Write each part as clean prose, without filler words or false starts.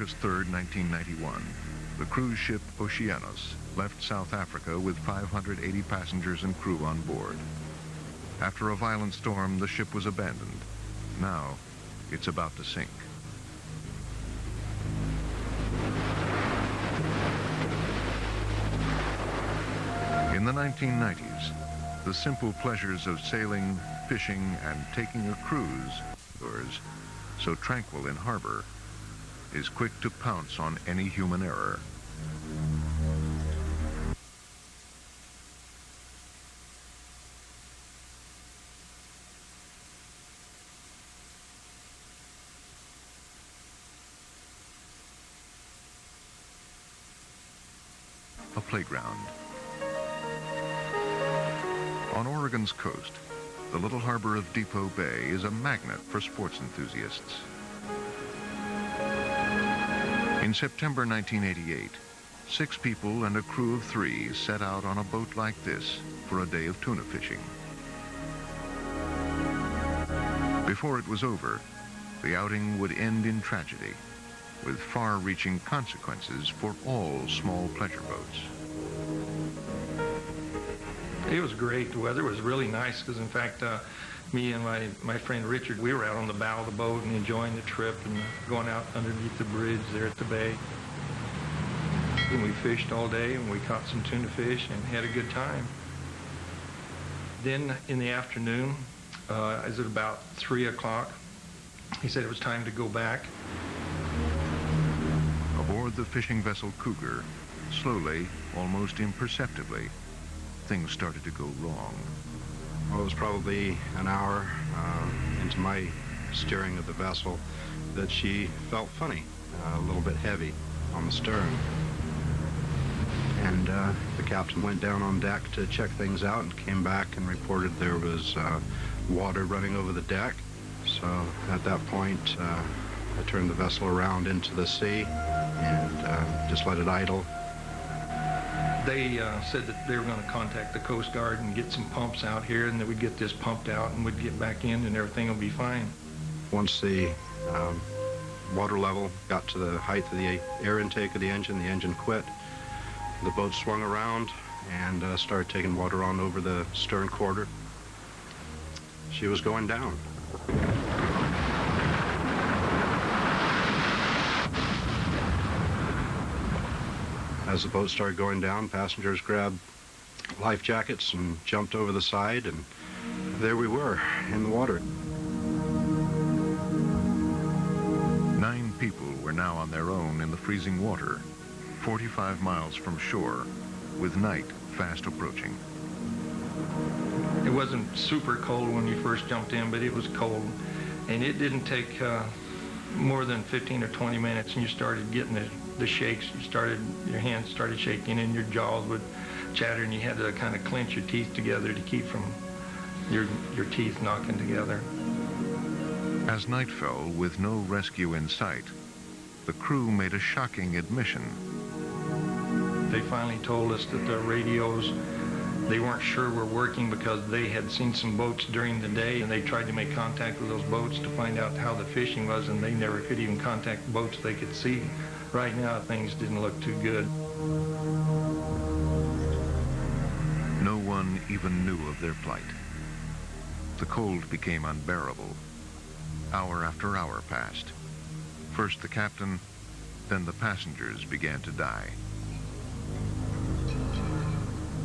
August 3, 1991, the cruise ship Oceanus left South Africa with 580 passengers and crew on board. After a violent storm, the ship was abandoned. Now, it's about to sink. In the 1990s, the simple pleasures of sailing, fishing, and taking a cruise, so tranquil in harbor, is quick to pounce on any human error. A playground. On Oregon's coast, the little harbor of Depot Bay is a magnet for sports enthusiasts. In September 1988, 6 people and a crew of 3 set out on a boat like this for a day of tuna fishing. Before it was over, the outing would end in tragedy, with far-reaching consequences for all small pleasure boats. It was great. The weather was really nice because, in fact, me and my friend Richard, we were out on the bow of the boat and enjoying the trip and going out underneath the bridge there at the bay. And we fished all day and we caught some tuna fish and had a good time. Then in the afternoon, as at about 3 o'clock, he said it was time to go back. Aboard the fishing vessel Cougar, slowly, almost imperceptibly, things started to go wrong. Well, it was probably an hour into my steering of the vessel that she felt funny, a little bit heavy on the stern. And the captain went down on deck to check things out and came back and reported there was water running over the deck. So at that point, I turned the vessel around into the sea and just let it idle. They said that they were going to contact the Coast Guard and get some pumps out here, and that we'd get this pumped out and we'd get back in and everything will be fine. Once the water level got to the height of the air intake of the engine quit. The boat swung around and started taking water on over the stern quarter. She was going down. As the boat started going down, passengers grabbed life jackets and jumped over the side, and there we were in the water. 9 people were now on their own in the freezing water, 45 miles from shore, with night fast approaching. It wasn't super cold when you first jumped in, but it was cold. And it didn't take more than 15 or 20 minutes, and you started getting the shakes. Your hands started shaking and your jaws would chatter, and you had to kind of clench your teeth together to keep from your teeth knocking together. As night fell with no rescue in sight, the crew made a shocking admission. They finally told us that the radios, they weren't sure were working because they had seen some boats during the day, and they tried to make contact with those boats to find out how the fishing was, and they never could even contact boats they could see. Right now, things didn't look too good. No one even knew of their plight. The cold became unbearable. Hour after hour passed. First the captain, then the passengers began to die.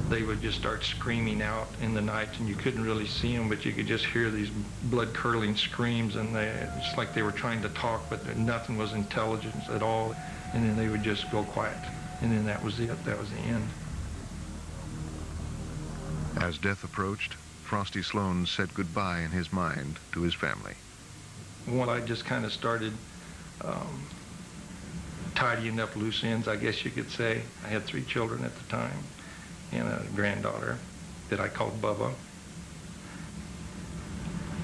They would just start screaming out in the night, and you couldn't really see them, but you could just hear these blood-curdling screams, and it's like they were trying to talk, but nothing was intelligence at all. And then they would just go quiet, and then that was it. That was the end. As death approached, Frosty Sloan said goodbye in his mind to his family. Well, I just kind of started tidying up loose ends, I guess you could say. I had 3 children at the time and a granddaughter that I called Bubba.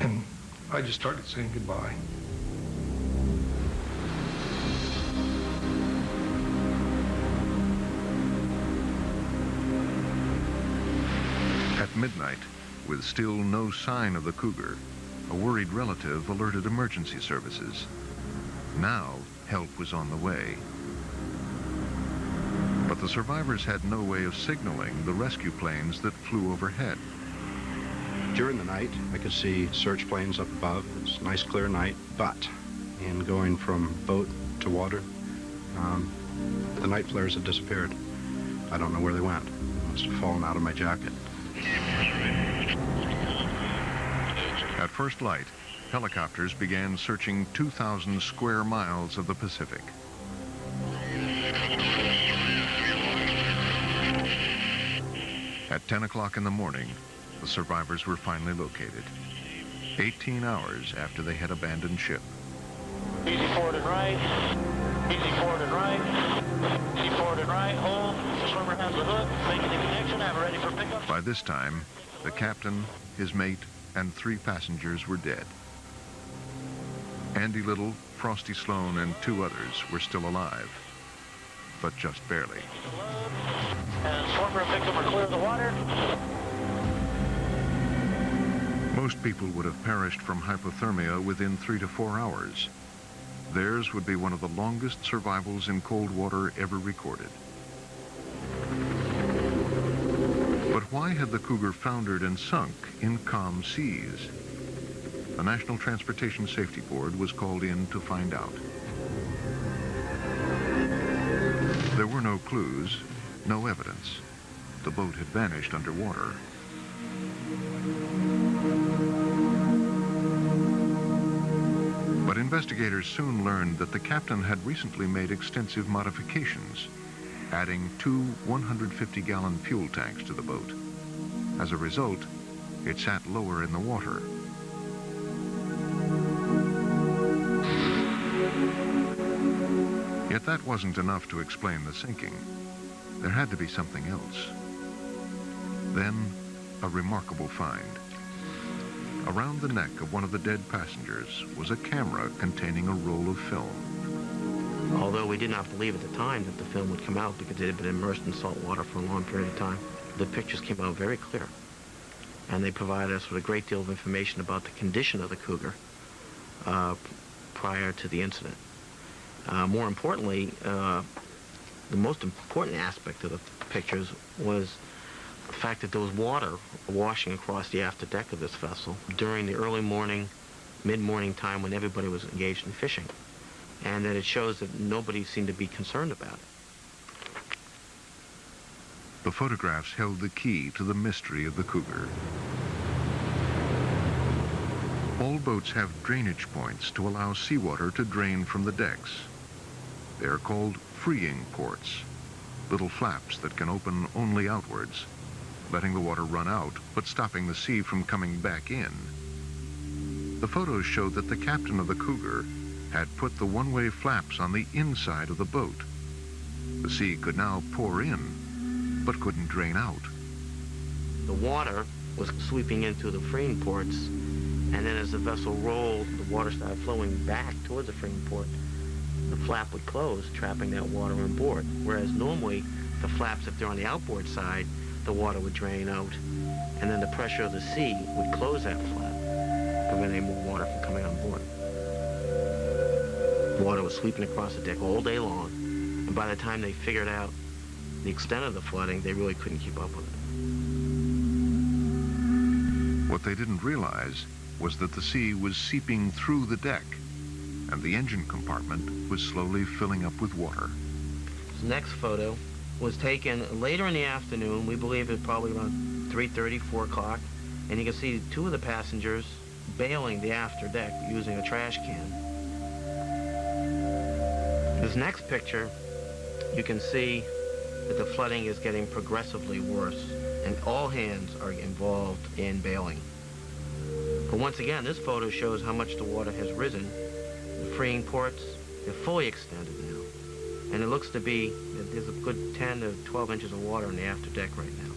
And I just started saying goodbye. At midnight, with still no sign of the Cougar, a worried relative alerted emergency services. Now, help was on the way. But the survivors had no way of signaling the rescue planes that flew overhead. During the night, I could see search planes up above. It's a nice clear night, but in going from boat to water, the night flares had disappeared. I don't know where they went. They must have fallen out of my jacket. At first light, helicopters began searching 2,000 square miles of the Pacific. At 10 o'clock in the morning, the survivors were finally located, 18 hours after they had abandoned ship. Easy forward and right, easy forward and right, easy forward and right, hold, swimmer has the hook, making the connection, have it ready for pickup. By this time, the captain, his mate, and 3 passengers were dead. Andy Little, Frosty Sloan, and 2 others were still alive, but just barely. And swimmer and victim are clear of the water. Most people would have perished from hypothermia within 3 to 4 hours. Theirs would be one of the longest survivals in cold water ever recorded. But why had the Cougar foundered and sunk in calm seas? The National Transportation Safety Board was called in to find out. There were no clues, no evidence. The boat had vanished underwater. But investigators soon learned that the captain had recently made extensive modifications, adding 2 150-gallon fuel tanks to the boat. As a result, it sat lower in the water. Yet that wasn't enough to explain the sinking. There had to be something else. Then, a remarkable find. Around the neck of one of the dead passengers was a camera containing a roll of film. Although we did not believe at the time that the film would come out because it had been immersed in salt water for a long period of time, the pictures came out very clear. And they provided us with a great deal of information about the condition of the Cougar prior to the incident. More importantly, the most important aspect of the pictures was the fact that there was water washing across the after deck of this vessel during the early morning, mid-morning time when everybody was engaged in fishing. And that it shows that nobody seemed to be concerned about it. The photographs held the key to the mystery of the Cougar. All boats have drainage points to allow seawater to drain from the decks. They are called freeing ports, little flaps that can open only outwards, letting the water run out, but stopping the sea from coming back in. The photos showed that the captain of the Cougar had put the one-way flaps on the inside of the boat. The sea could now pour in, but couldn't drain out. The water was sweeping into the freeing ports, and then as the vessel rolled, the water started flowing back towards the freeing port. The flap would close, trapping that water on board. Whereas normally, the flaps, if they're on the outboard side, the water would drain out, and then the pressure of the sea would close that flap, preventing more water from coming on board. Water was sweeping across the deck all day long, and by the time they figured out the extent of the flooding, they really couldn't keep up with it. What they didn't realize was that the sea was seeping through the deck, and the engine compartment was slowly filling up with water. This next photo was taken later in the afternoon. We believe it was probably around 3:30, 4 o'clock, and you can see 2 of the passengers bailing the after deck using a trash can. This next picture, you can see that the flooding is getting progressively worse, and all hands are involved in bailing. But once again, this photo shows how much the water has risen. The freeing ports, they're fully extended now. And it looks to be that there's a good 10 to 12 inches of water on the after deck right now.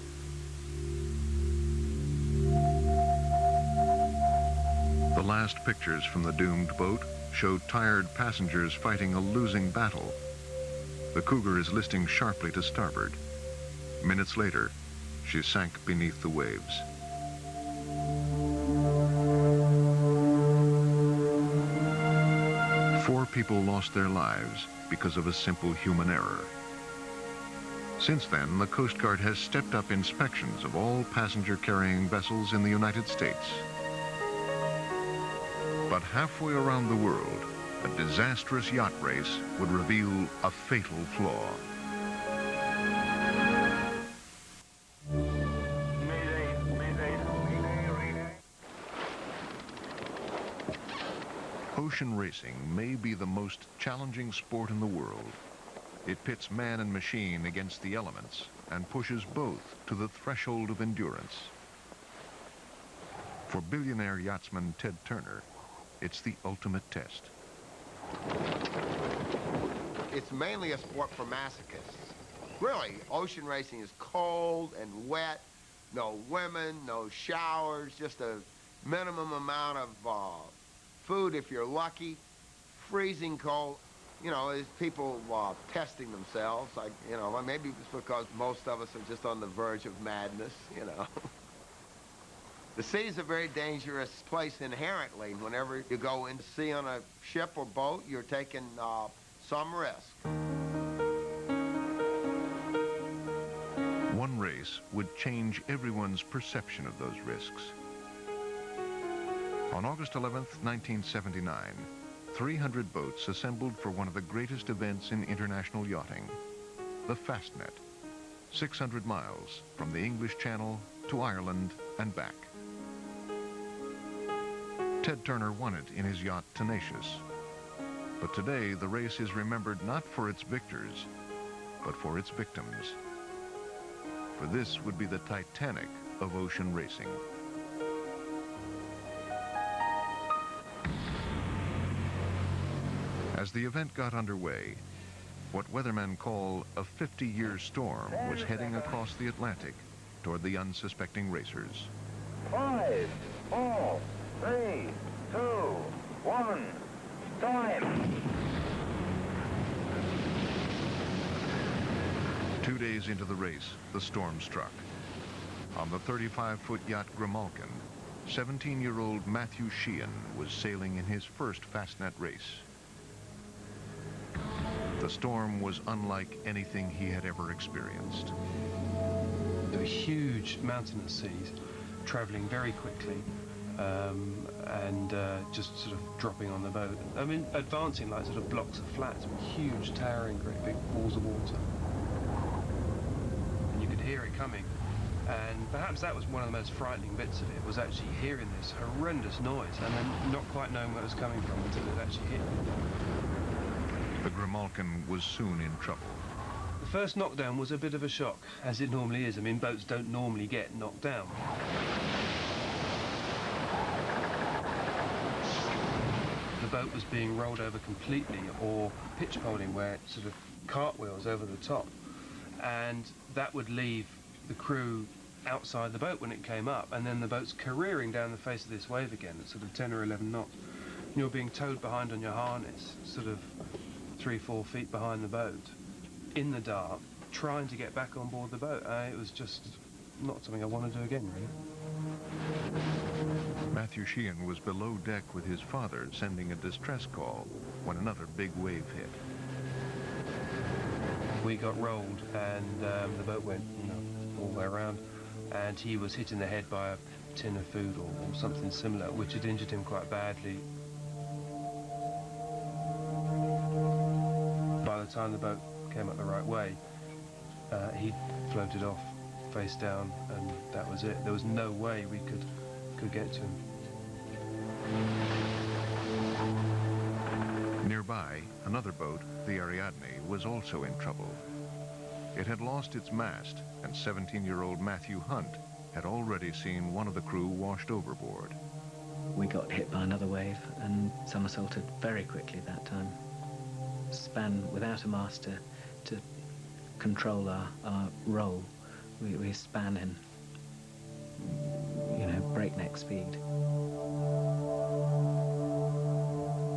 The last pictures from the doomed boat showed tired passengers fighting a losing battle. The Cougar is listing sharply to starboard. Minutes later, she sank beneath the waves. people lost their lives because of a simple human error. Since then, the Coast Guard has stepped up inspections of all passenger-carrying vessels in the United States. But halfway around the world, a disastrous yacht race would reveal a fatal flaw. Ocean racing may be the most challenging sport in the world. It pits man and machine against the elements and pushes both to the threshold of endurance. For billionaire yachtsman Ted Turner, it's the ultimate test. It's mainly a sport for masochists. Really, ocean racing is cold and wet, no women, no showers, just a minimum amount of food if you're lucky, freezing cold. You know, there's people testing themselves. Maybe it's because most of us are just on the verge of madness, you know. The sea is a very dangerous place inherently. Whenever you go into sea on a ship or boat, you're taking some risk. One race would change everyone's perception of those risks. On August 11th, 1979, 300 boats assembled for one of the greatest events in international yachting, the Fastnet, 600 miles from the English Channel to Ireland and back. Ted Turner won it in his yacht Tenacious. But today, the race is remembered not for its victors, but for its victims. For this would be the Titanic of ocean racing. As the event got underway, what weathermen call a 50-year storm was heading across the Atlantic toward the unsuspecting racers. 5, 4, 3, 2, 1, time! 2 days into the race, the storm struck. On the 35-foot yacht Grimalkin, 17-year-old Matthew Sheehan was sailing in his first Fastnet race. The storm was unlike anything he had ever experienced. There were huge mountainous seas, traveling very quickly, and just sort of dropping on the boat. I mean, advancing like sort of blocks of flats, huge, towering, great big walls of water. And you could hear it coming. And perhaps that was one of the most frightening bits of it, was actually hearing this horrendous noise and then not quite knowing where it was coming from until it actually hit. The Grimalkin was soon in trouble. The first knockdown was a bit of a shock, as it normally is. I mean, boats don't normally get knocked down. The boat was being rolled over completely, or pitch poling, where it sort of cartwheels over the top. And that would leave the crew outside the boat when it came up, and then the boat's careering down the face of this wave again at sort of 10 or 11 knots. And you're being towed behind on your harness, sort of 3-4 feet behind the boat, in the dark, trying to get back on board the boat. It was just not something I want to do again, really. Matthew Sheehan was below deck with his father sending a distress call when another big wave hit. We got rolled, and the boat went, all the way around, and he was hit in the head by a tin of food or something similar, which had injured him quite badly. By the time the boat came up the right way, he floated off face down, and that was it. There was no way we could get to him. Nearby, another boat, the Ariadne, was also in trouble. It had lost its mast, and 17-year-old Matthew Hunt had already seen one of the crew washed overboard. We got hit by another wave and somersaulted very quickly that time. Span without a mast to control our roll. We span in, breakneck speed.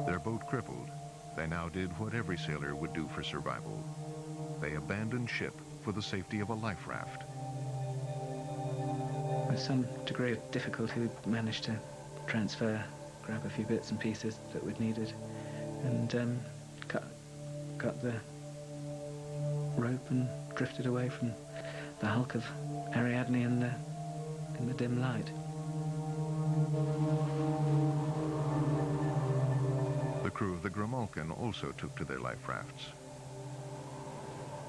Their boat crippled, they now did what every sailor would do for survival. They abandoned ship for the safety of a life raft. With some degree of difficulty, we managed to grab a few bits and pieces that we'd needed, and cut the rope and drifted away from the hulk of Ariadne in the dim light. The crew of the Grimalkin also took to their life rafts.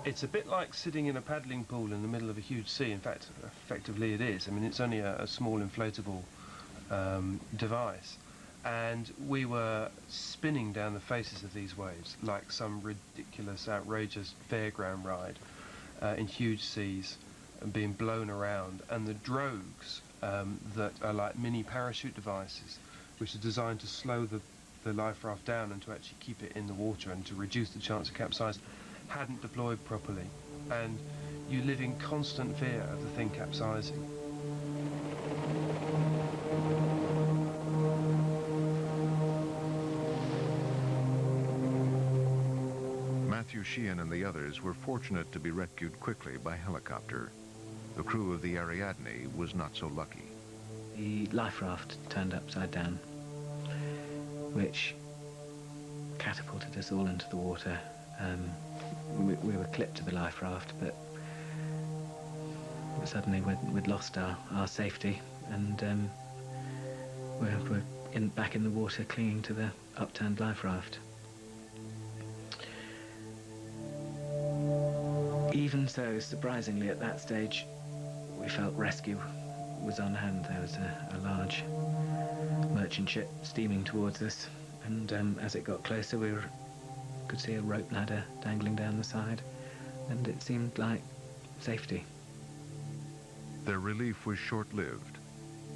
It's a bit like sitting in a paddling pool in the middle of a huge sea. In fact, effectively it is. I mean, it's only a small inflatable device. And we were spinning down the faces of these waves like some ridiculous, outrageous fairground ride in huge seas and being blown around. And the drogues that are like mini parachute devices, which are designed to slow the life raft down and to actually keep it in the water and to reduce the chance of capsize, hadn't deployed properly. And you live in constant fear of the thing capsizing. Matthew Sheehan and the others were fortunate to be rescued quickly by helicopter. The crew of the Ariadne was not so lucky. The life raft turned upside down, which catapulted us all into the water. We were clipped to the life raft, but suddenly we'd lost our safety, and we're back in the water clinging to the upturned life raft. Even so, surprisingly, at that stage, we felt rescue was on hand. There was a large merchant ship steaming towards us, and as it got closer, we could see a rope ladder dangling down the side, and it seemed like safety. Their relief was short-lived.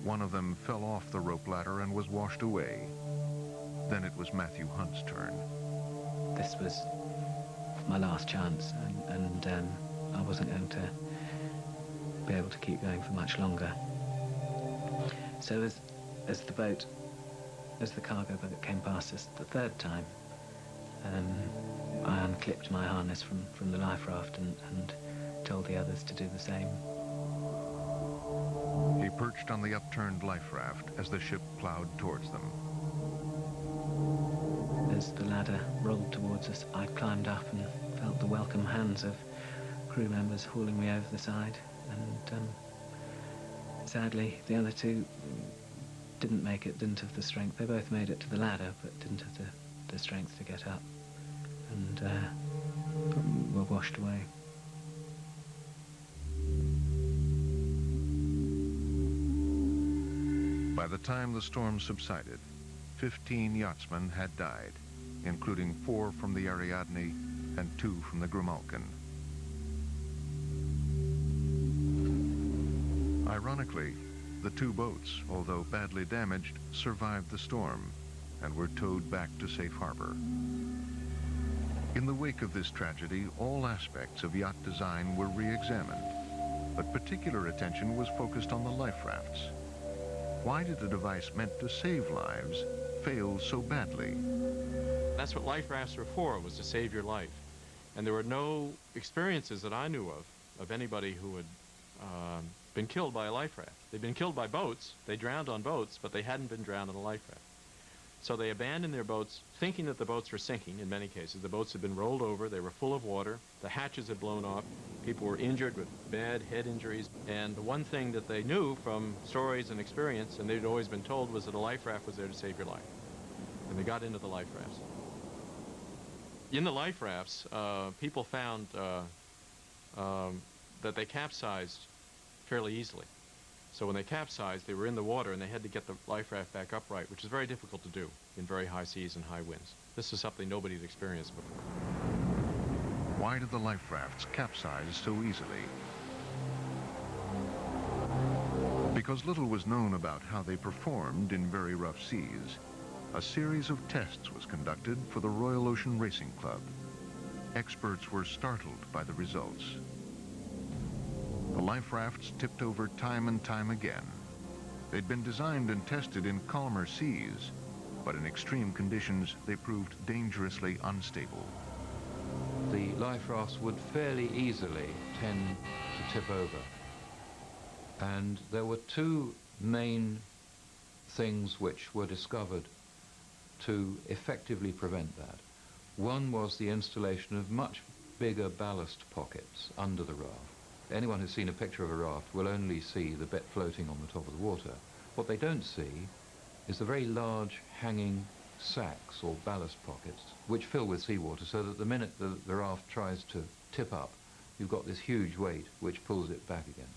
One of them fell off the rope ladder and was washed away. Then it was Matthew Hunt's turn. This was my last chance, and I wasn't going to be able to keep going for much longer. So as the cargo boat came past us the third time, I unclipped my harness from the life raft and told the others to do the same. He perched on the upturned life raft as the ship plowed towards them. As the ladder rolled towards us, I climbed up and felt the welcome hands of crew members hauling me over the side, and sadly the other two didn't make it, didn't have the strength. They both made it to the ladder, but didn't have the strength to get up, and were washed away. By the time the storm subsided, 15 yachtsmen had died, including 4 from the Ariadne and 2 from the Grimalkin. Ironically, the 2 boats, although badly damaged, survived the storm and were towed back to safe harbor. In the wake of this tragedy, all aspects of yacht design were re-examined, but particular attention was focused on the life rafts. Why did a device meant to save lives fail so badly? That's what life rafts were for, was to save your life. And there were no experiences that I knew of anybody who had been killed by a life raft. They'd been killed by boats, they drowned on boats, but they hadn't been drowned on a life raft. So they abandoned their boats, thinking that the boats were sinking in many cases. The boats had been rolled over, they were full of water, the hatches had blown off, people were injured with bad head injuries, and the one thing that they knew from stories and experience, and they'd always been told, was that a life raft was there to save your life. And they got into the life rafts. In the life rafts, people found that they capsized fairly easily. So when they capsized, they were in the water and they had to get the life raft back upright, which is very difficult to do in very high seas and high winds. This is something nobody had experienced before. Why did the life rafts capsize so easily? Because little was known about how they performed in very rough seas, a series of tests was conducted for the Royal Ocean Racing Club. Experts were startled by the results. The life rafts tipped over time and time again. They'd been designed and tested in calmer seas, but in extreme conditions, they proved dangerously unstable. The life rafts would fairly easily tend to tip over. And there were 2 main things which were discovered to effectively prevent that. One was the installation of much bigger ballast pockets under the raft. Anyone who's seen a picture of a raft will only see the bit floating on the top of the water. What they don't see is the very large hanging sacks or ballast pockets which fill with seawater, so that the minute the raft tries to tip up, you've got this huge weight which pulls it back again.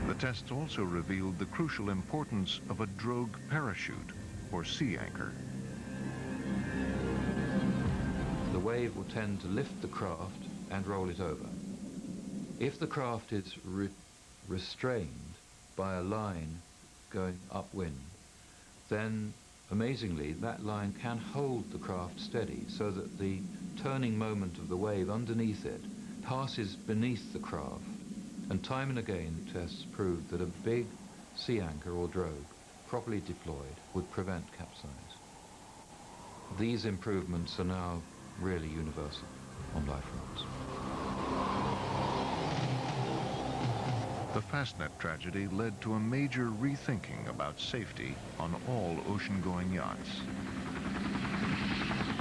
The tests also revealed the crucial importance of a drogue parachute, or sea anchor. The wave will tend to lift the craft and roll it over. If the craft is restrained by a line going upwind, then amazingly that line can hold the craft steady, so that the turning moment of the wave underneath it passes beneath the craft. And time and again tests proved that a big sea anchor or drogue, properly deployed, would prevent capsize. These improvements are now really universal on life rafts. The Fastnet tragedy led to a major rethinking about safety on all ocean-going yachts.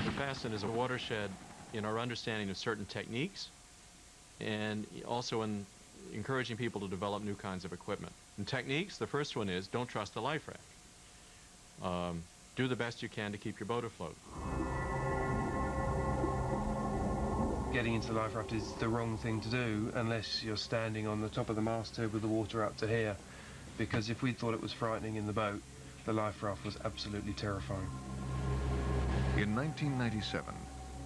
The Fastnet is a watershed in our understanding of certain techniques, and also in encouraging people to develop new kinds of equipment. And techniques, the first one is don't trust a life raft. Do the best you can to keep your boat afloat. Getting into the life raft is the wrong thing to do unless you're standing on the top of the masthead with the water up to here, because if we thought it was frightening in the boat, the life raft was absolutely terrifying. In 1997,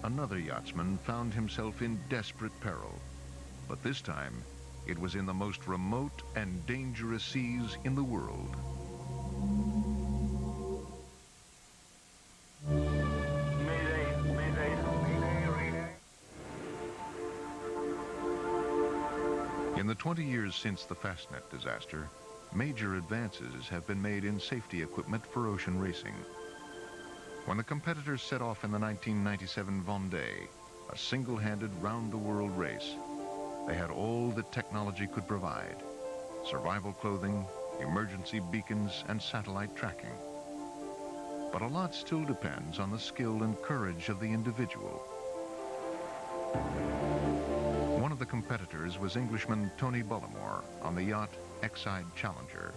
another yachtsman found himself in desperate peril, but this time it was in the most remote and dangerous seas in the world. Mayday, mayday, mayday. In the 20 years since the Fastnet disaster, major advances have been made in safety equipment for ocean racing. When the competitors set off in the 1997 Vendée, a single-handed round-the-world race, they had all that technology could provide: survival clothing, emergency beacons, and satellite tracking. But a lot still depends on the skill and courage of the individual. One of the competitors was Englishman Tony Bullimore on the yacht Exide Challenger.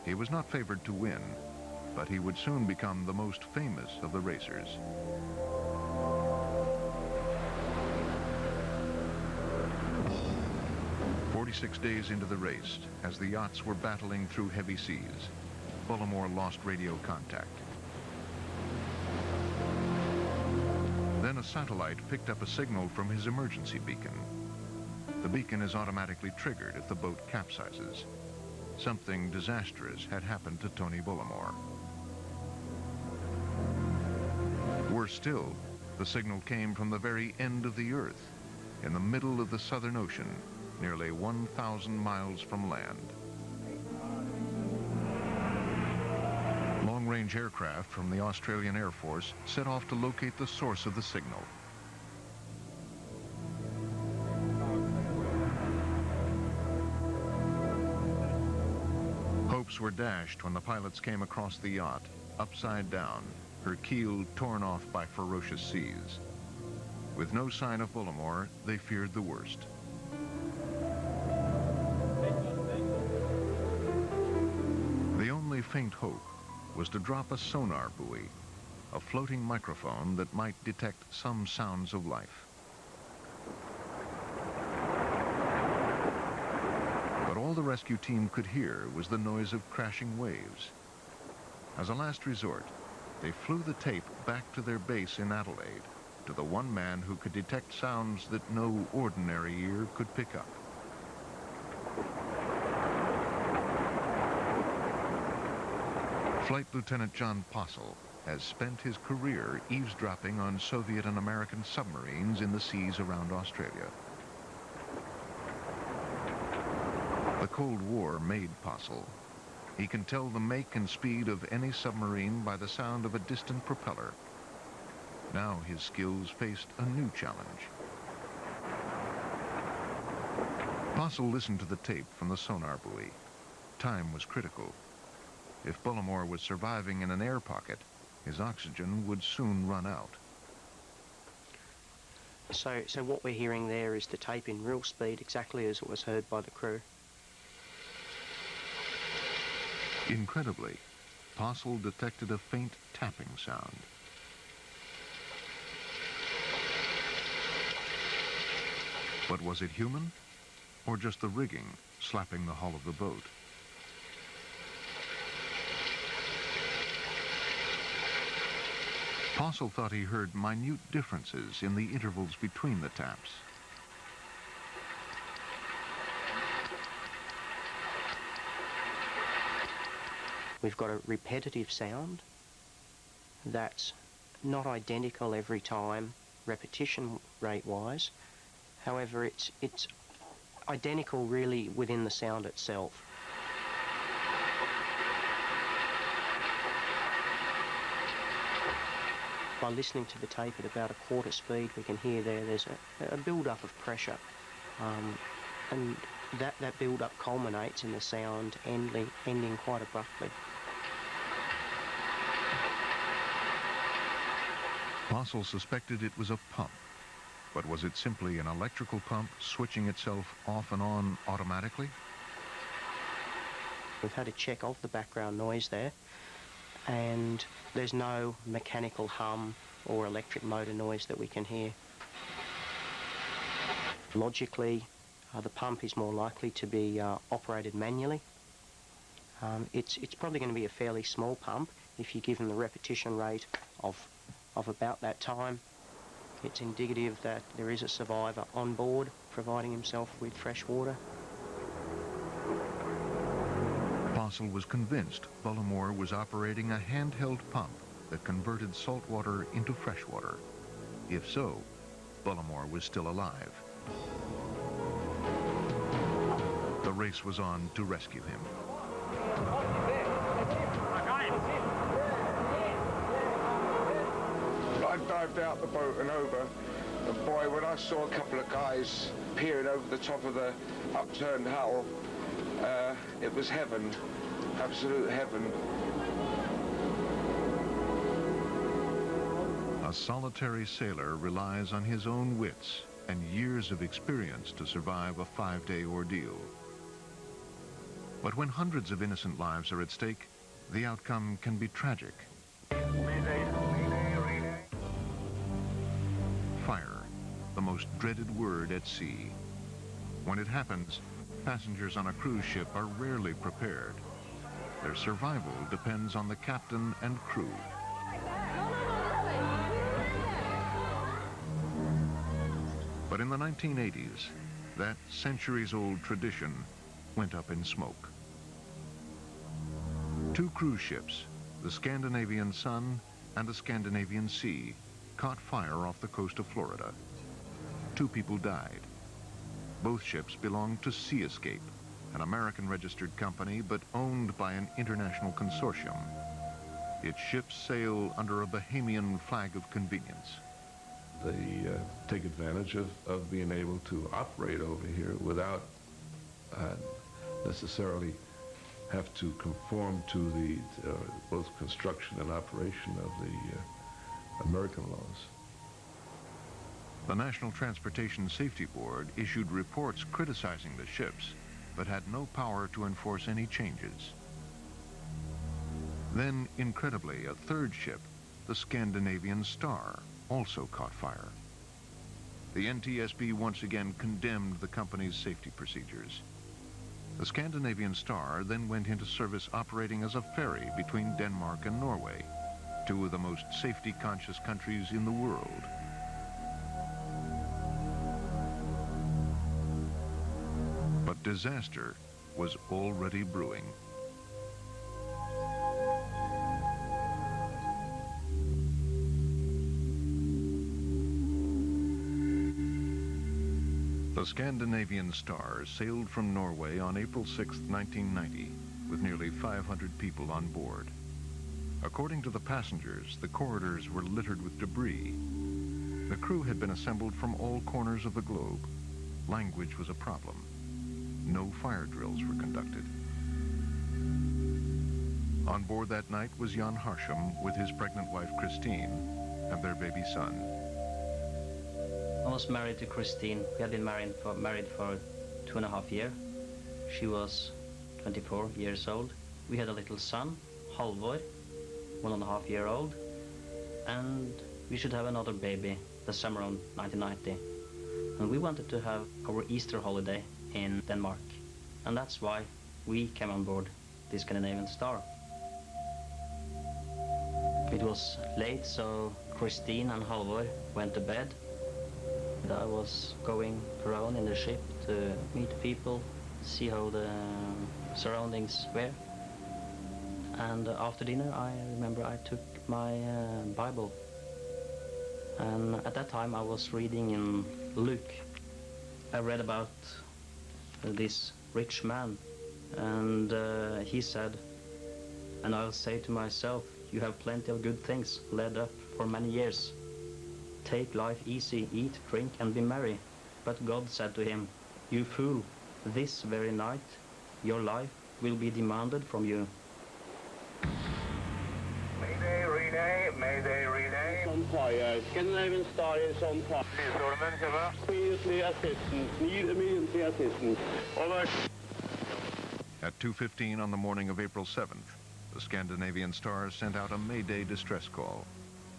He was not favored to win, but he would soon become the most famous of the racers. "46 days into the race, as the yachts were battling through heavy seas, Bullimore lost radio contact. Then a satellite picked up a signal from his emergency beacon. The beacon is automatically triggered if the boat capsizes. Something disastrous had happened to Tony Bullimore. Worse still, the signal came from the very end of the Earth, in the middle of the Southern Ocean, nearly 1,000 miles from land. Long-range aircraft from the Australian Air Force set off to locate the source of the signal. Hopes were dashed when the pilots came across the yacht, upside down, her keel torn off by ferocious seas. With no sign of Bullimore, they feared the worst. The only faint hope was to drop a sonar buoy, a floating microphone that might detect some sounds of life. But all the rescue team could hear was the noise of crashing waves. As a last resort, they flew the tape back to their base in Adelaide, to the one man who could detect sounds that no ordinary ear could pick up. Flight Lieutenant John Possel has spent his career eavesdropping on Soviet and American submarines in the seas around Australia. The Cold War made Possel. He can tell the make and speed of any submarine by the sound of a distant propeller. Now his skills faced a new challenge. Possel listened to the tape from the sonar buoy. Time was critical. If Bullimore was surviving in an air pocket, his oxygen would soon run out. So what we're hearing there is the tape in real speed, exactly as it was heard by the crew. Incredibly, Postle detected a faint tapping sound. But was it human, or just the rigging slapping the hull of the boat? Postle thought he heard minute differences in the intervals between the taps. We've got a repetitive sound that's not identical every time, repetition rate-wise. However, it's identical really within the sound itself. By listening to the tape at about a quarter speed, we can hear there's a build-up of pressure, and that build-up culminates in the sound ending quite abruptly. Postle suspected it was a pump, but was it simply an electrical pump switching itself off and on automatically? We've had a check of the background noise there, and there's no mechanical hum or electric motor noise that we can hear. Logically, the pump is more likely to be operated manually. It's probably going to be a fairly small pump if you give them the repetition rate of about that time. It's indicative that there is a survivor on board providing himself with fresh water. Postle was convinced Bullimore was operating a handheld pump that converted salt water into fresh water. If so, Bullimore was still alive. The race was on to rescue him. I dived out the boat and over, and boy, when I saw a couple of guys peering over the top of the upturned hull, it was heaven, absolute heaven. A solitary sailor relies on his own wits and years of experience to survive a 5-day ordeal. But when hundreds of innocent lives are at stake, the outcome can be tragic. Fire, the most dreaded word at sea. When it happens, passengers on a cruise ship are rarely prepared. Their survival depends on the captain and crew. But in the 1980s, that centuries-old tradition went up in smoke. 2 cruise ships, the Scandinavian Sun and the Scandinavian Sea, caught fire off the coast of Florida. 2 people died. Both ships belonged to SeaEscape, an American-registered company but owned by an international consortium. Its ships sail under a Bahamian flag of convenience. They take advantage of being able to operate over here without necessarily have to conform to the both construction and operation of the American laws. The National Transportation Safety Board issued reports criticizing the ships, but had no power to enforce any changes. Then, incredibly, a 3rd ship, the Scandinavian Star, also caught fire. The NTSB once again condemned the company's safety procedures. The Scandinavian Star then went into service operating as a ferry between Denmark and Norway, 2 of the most safety-conscious countries in the world. But disaster was already brewing. The Scandinavian Star sailed from Norway on April 6, 1990, with nearly 500 people on board. According to the passengers, the corridors were littered with debris. The crew had been assembled from all corners of the globe. Language was a problem. No fire drills were conducted. On board that night was Jan Harsham with his pregnant wife Christine and their baby son. I was married to Christine. We had been married for 2.5 years. She was 24 years old. We had a little son, Halvor, 1.5 years old, and we should have another baby the summer of 1990. And we wanted to have our Easter holiday in Denmark, and that's why we came on board the Scandinavian Star. It was late, so Christine and Halvor went to bed. I was going around in the ship to meet people, see how the surroundings were. And after dinner, I remember I took my Bible. And at that time, I was reading in Luke. I read about this rich man, and he said, "And I'll say to myself, you have plenty of good things laid up for many years. Take life easy, eat, drink, and be merry." But God said to him, "You fool, this very night your life will be demanded from you." Mayday, relay, mayday, relay. On fire. Scandinavian Star is on fire. Immediately assistance. Need immediately assistance. Over. At 2:15 on the morning of April 7th, the Scandinavian Star sent out a Mayday distress call.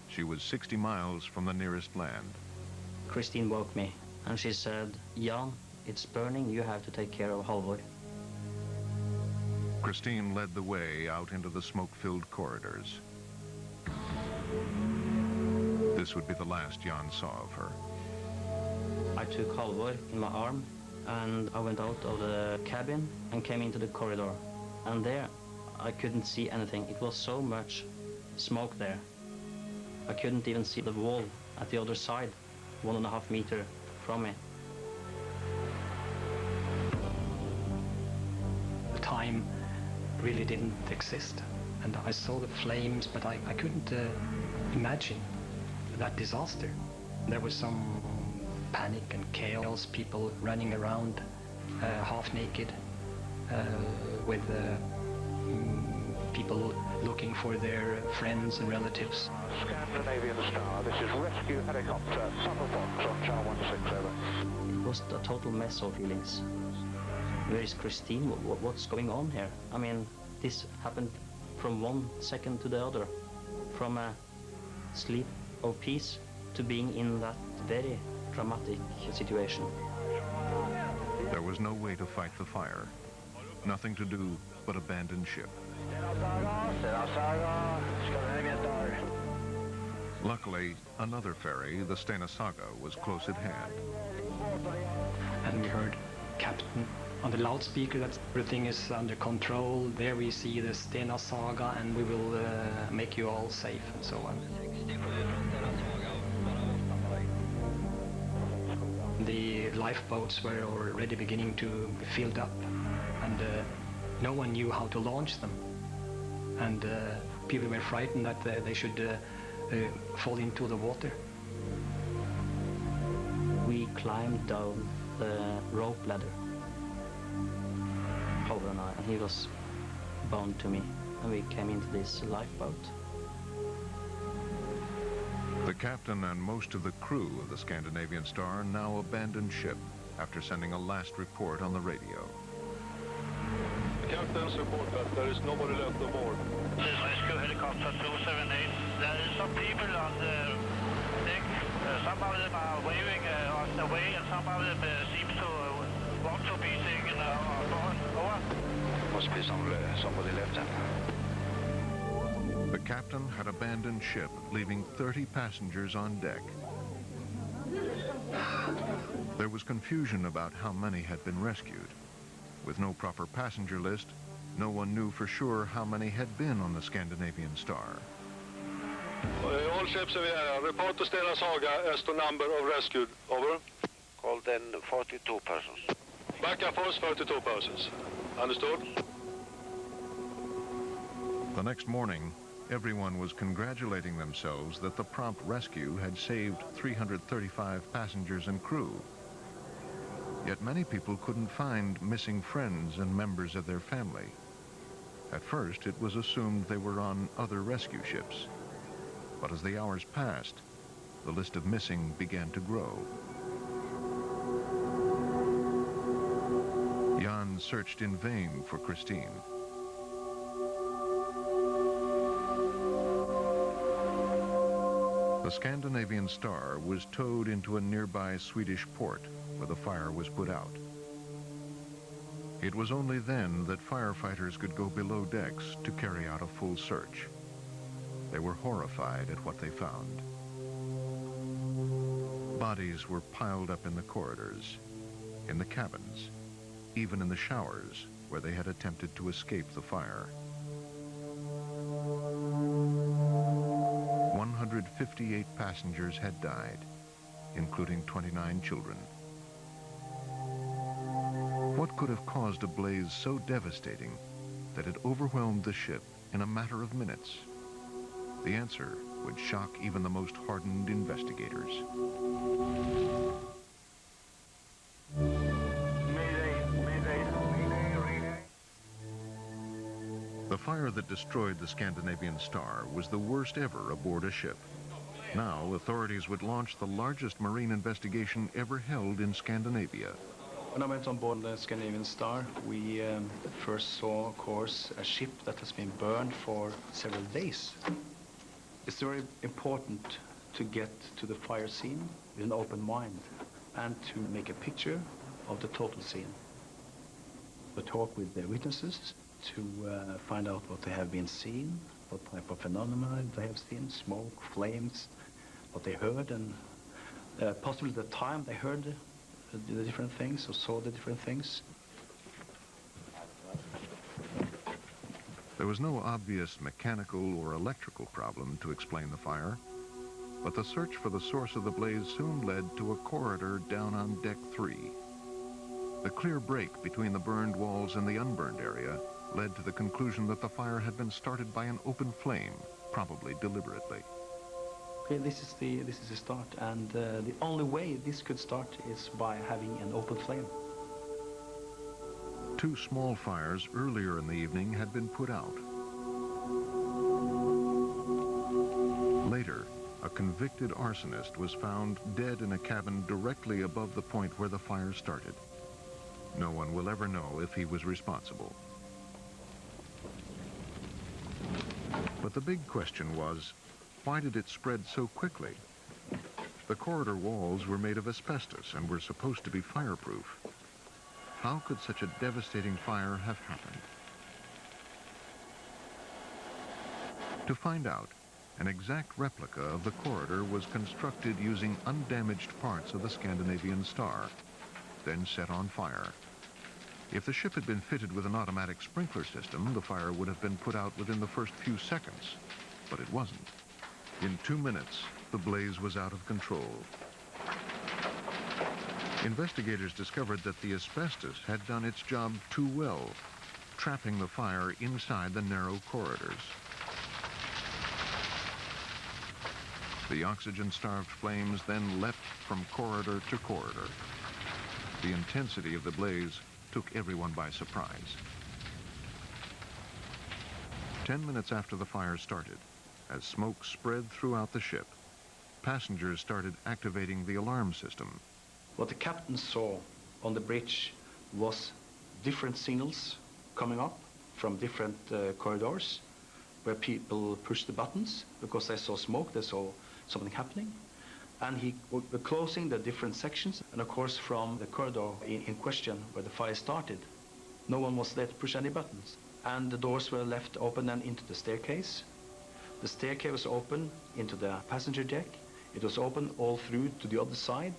She was 60 miles from the nearest land. Christine woke me, and she said, "Jan, it's burning. You have to take care of Halvor." Christine led the way out into the smoke-filled corridors. This would be the last Jan saw of her. I took Halvor in my arm, and I went out of the cabin and came into the corridor. And there, I couldn't see anything. It was so much smoke there. I couldn't even see the wall at the other side, 1.5 meters from me. The time really didn't exist, and I saw the flames, but I couldn't imagine that disaster. There was some panic and chaos, people running around half naked, with people looking for their friends and relatives. Scandinavian Star, this is rescue helicopter, Suffolk Fox on channel 16, over. It was a total mess of feelings. Where is Christine? What's going on here? I mean, this happened from one second to the other. From a sleep of peace to being in that very dramatic situation. There was no way to fight the fire. Nothing to do but abandon ship. Luckily, another ferry, the Stena Saga, was close at hand. And we heard Captain on the loudspeaker that everything is under control. There we see the Stena Saga, and we will make you all safe, and so on. The lifeboats were already beginning to be filled up, and no one knew how to launch them. And people were frightened that they should fall into the water. We climbed down the rope ladder, Halvor and I, and he was bound to me, and we came into this lifeboat. The captain and most of the crew of the Scandinavian Star now abandoned ship after sending a last report on the radio. Captain's report that there is nobody left aboard. This is rescue helicopter 278. There is some people on the deck. Some of them are waving on the way, and some of them seems to want to be taken on board. Over. Must be somebody left then. The captain had abandoned ship, leaving 30 passengers on deck. There was confusion about how many had been rescued. With no proper passenger list, no one knew for sure how many had been on the Scandinavian Star. All ships in the area. Report to Stena Saga as to number of rescued. Over. Called in 42 persons. Backup force, 42 persons. Understood? The next morning, everyone was congratulating themselves that the prompt rescue had saved 335 passengers and crew. Yet many people couldn't find missing friends and members of their family. At first, it was assumed they were on other rescue ships. But as the hours passed, the list of missing began to grow. Jan searched in vain for Christine. The Scandinavian Star was towed into a nearby Swedish port where the fire was put out. It was only then that firefighters could go below decks to carry out a full search. They were horrified at what they found. Bodies were piled up in the corridors, in the cabins, even in the showers where they had attempted to escape the fire. 158 passengers had died, including 29 children. What could have caused a blaze so devastating that it overwhelmed the ship in a matter of minutes? The answer would shock even the most hardened investigators. The fire that destroyed the Scandinavian Star was the worst ever aboard a ship. Now, authorities would launch the largest marine investigation ever held in Scandinavia. When I went on board the Scandinavian Star, we first saw, of course, a ship that has been burned for several days. It's very important to get to the fire scene with an open mind and to make a picture of the total scene. To talk with the witnesses, to find out what they have been seen, what type of phenomena they have seen, smoke, flames, what they heard, and possibly the time they heard the different things or saw the different things. There was no obvious mechanical or electrical problem to explain the fire, but the search for the source of the blaze soon led to a corridor down on deck 3. The clear break between the burned walls and the unburned area led to the conclusion that the fire had been started by an open flame, probably deliberately. Okay, this is the start, and the only way this could start is by having an open flame. 2 small fires earlier in the evening had been put out. Later, a convicted arsonist was found dead in a cabin directly above the point where the fire started. No one will ever know if he was responsible. But the big question was, why did it spread so quickly? The corridor walls were made of asbestos and were supposed to be fireproof. How could such a devastating fire have happened? To find out, an exact replica of the corridor was constructed using undamaged parts of the Scandinavian Star, then set on fire. If the ship had been fitted with an automatic sprinkler system, the fire would have been put out within the first few seconds, but it wasn't. In 2 minutes, the blaze was out of control. Investigators discovered that the asbestos had done its job too well, trapping the fire inside the narrow corridors. The oxygen-starved flames then leapt from corridor to corridor. The intensity of the blaze took everyone by surprise. 10 minutes after the fire started, as smoke spread throughout the ship, passengers started activating the alarm system. What the captain saw on the bridge was different signals coming up from different corridors where people pushed the buttons because they saw smoke, they saw something happening. And he was closing the different sections, and of course from the corridor in question where the fire started, no one was there to push any buttons. And the doors were left open and into the staircase. The staircase was open into the passenger deck. It was open all through to the other side.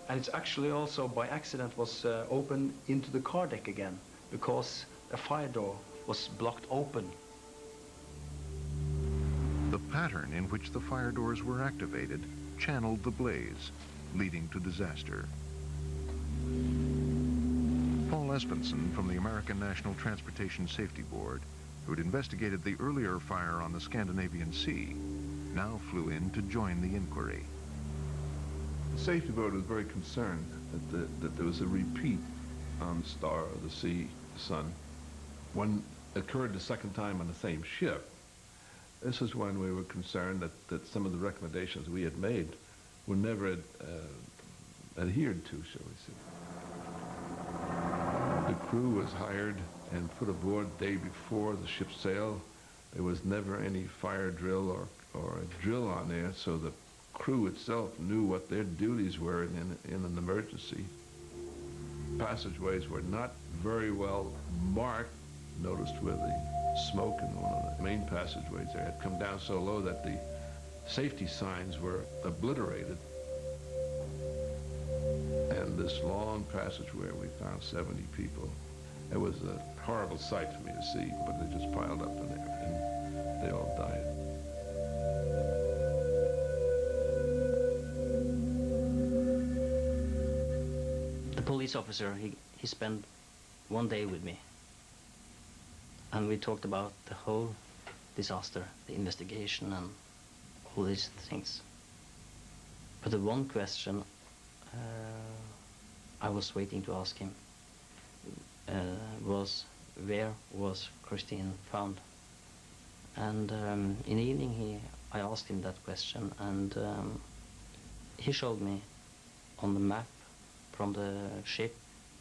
And it's actually also by accident was open into the car deck again because a fire door was blocked open. The pattern in which the fire doors were activated channeled the blaze, leading to disaster. Paul Espenson from the American National Transportation Safety Board, who had investigated the earlier fire on the Scandinavian Sea, now flew in to join the inquiry. The safety board was very concerned that there was a repeat on the Star, or the Sea, the Sun. When occurred the second time on the same ship. This is when we were concerned that some of the recommendations we had made were never adhered to, shall we say. The crew was hired and put aboard the day before the ship sailed. There was never any fire drill or a drill on there, so the crew itself knew what their duties were in an emergency. Passageways were not very well marked. Noticed where the smoke in one of the main passageways there had come down so low that the safety signs were obliterated. And this long passageway, we found 70 people. It was a horrible sight for me to see, but they just piled up in there, and they all died. The police officer, he spent one day with me. And we talked about the whole disaster, the investigation and all these things. But the one question I was waiting to ask him was, where was Christine found? And in the evening I asked him that question, and he showed me on the map from the ship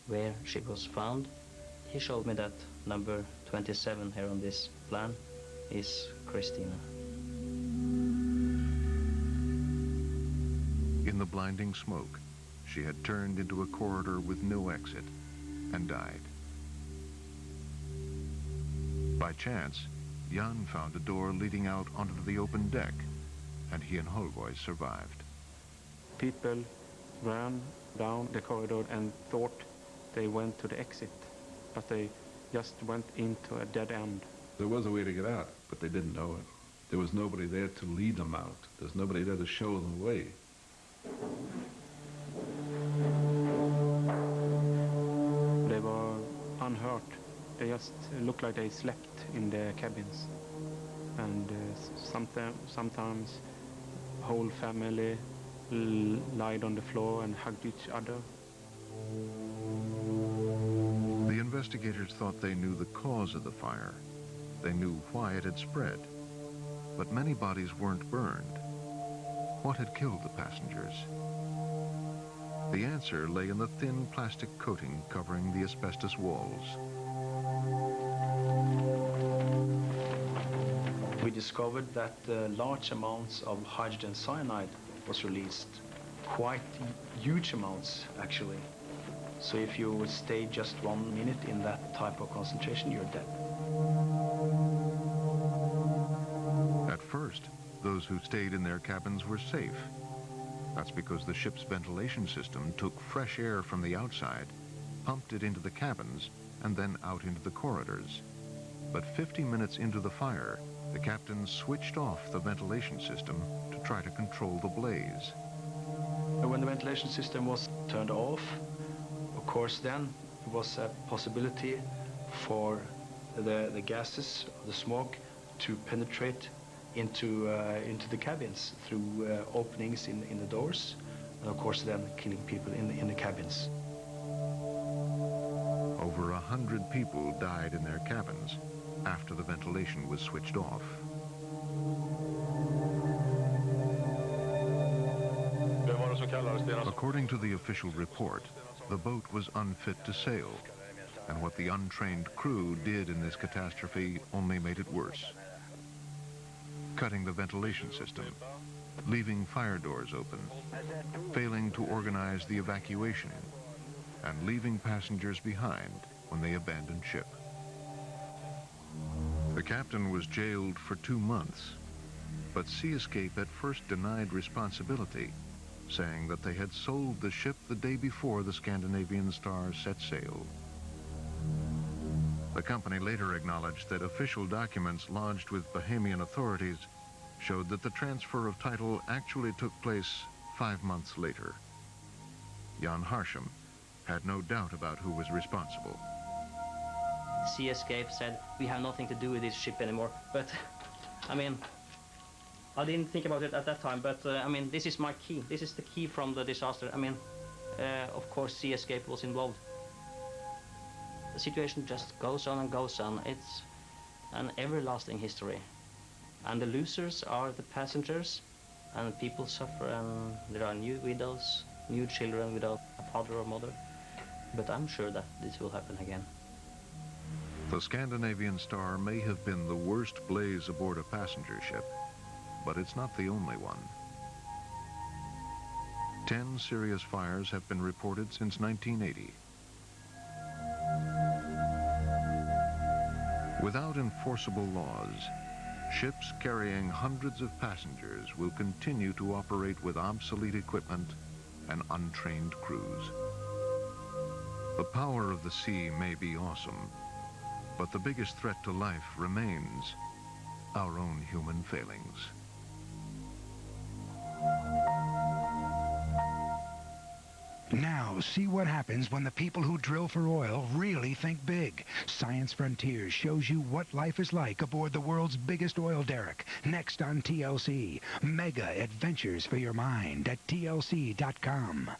where she was found. He showed me that number 27 here on this plan is Christina. In the blinding smoke, she had turned into a corridor with no exit and died. By chance, Jan found a door leading out onto the open deck, and he and Holvoy survived. People ran down the corridor and thought they went to the exit, but they just went into a dead end. There was a way to get out, but they didn't know it. There was nobody there to lead them out. There's nobody there to show them the way. They were unhurt. They just looked like they slept in the cabins. And sometimes whole family lied on the floor and hugged each other. The investigators thought they knew the cause of the fire. They knew why it had spread. But many bodies weren't burned. What had killed the passengers? The answer lay in the thin plastic coating covering the asbestos walls. We discovered that large amounts of hydrogen cyanide was released. Quite huge amounts, actually. So if you would stay just 1 minute in that type of concentration, you're dead. At first, those who stayed in their cabins were safe. That's because the ship's ventilation system took fresh air from the outside, pumped it into the cabins, and then out into the corridors. But 50 minutes into the fire, the captain switched off the ventilation system to try to control the blaze. When the ventilation system was turned off, of course then it was a possibility for the gases, the smoke, to penetrate into the cabins through openings in the doors, and of course then killing people in the cabins. Over 100 people died in their cabins after the ventilation was switched off. According to the official report, the boat was unfit to sail, and what the untrained crew did in this catastrophe only made it worse. Cutting the ventilation system, leaving fire doors open, failing to organize the evacuation, and leaving passengers behind when they abandoned ship. The captain was jailed for 2 months, but SeaEscape at first denied responsibility, saying that they had sold the ship the day before the Scandinavian Star set sail. The company later acknowledged that official documents lodged with Bahamian authorities showed that the transfer of title actually took place 5 months later. Jan Harsham had no doubt about who was responsible. SeaEscape said, we have nothing to do with this ship anymore. But, I mean, I didn't think about it at that time, but, I mean, this is my key. This is the key from the disaster. I mean, of course, SeaEscape was involved. The situation just goes on and goes on. an everlasting history. And the losers are the passengers, and people suffer, and there are new widows, new children without a father or mother. But I'm sure that this will happen again. The Scandinavian Star may have been the worst blaze aboard a passenger ship, but it's not the only one. 10 serious fires have been reported since 1980. Without enforceable laws, ships carrying hundreds of passengers will continue to operate with obsolete equipment and untrained crews. The power of the sea may be awesome, but the biggest threat to life remains our own human failings. Now, see what happens when the people who drill for oil really think big. Science Frontiers shows you what life is like aboard the world's biggest oil derrick. Next on TLC, mega adventures for your mind at TLC.com.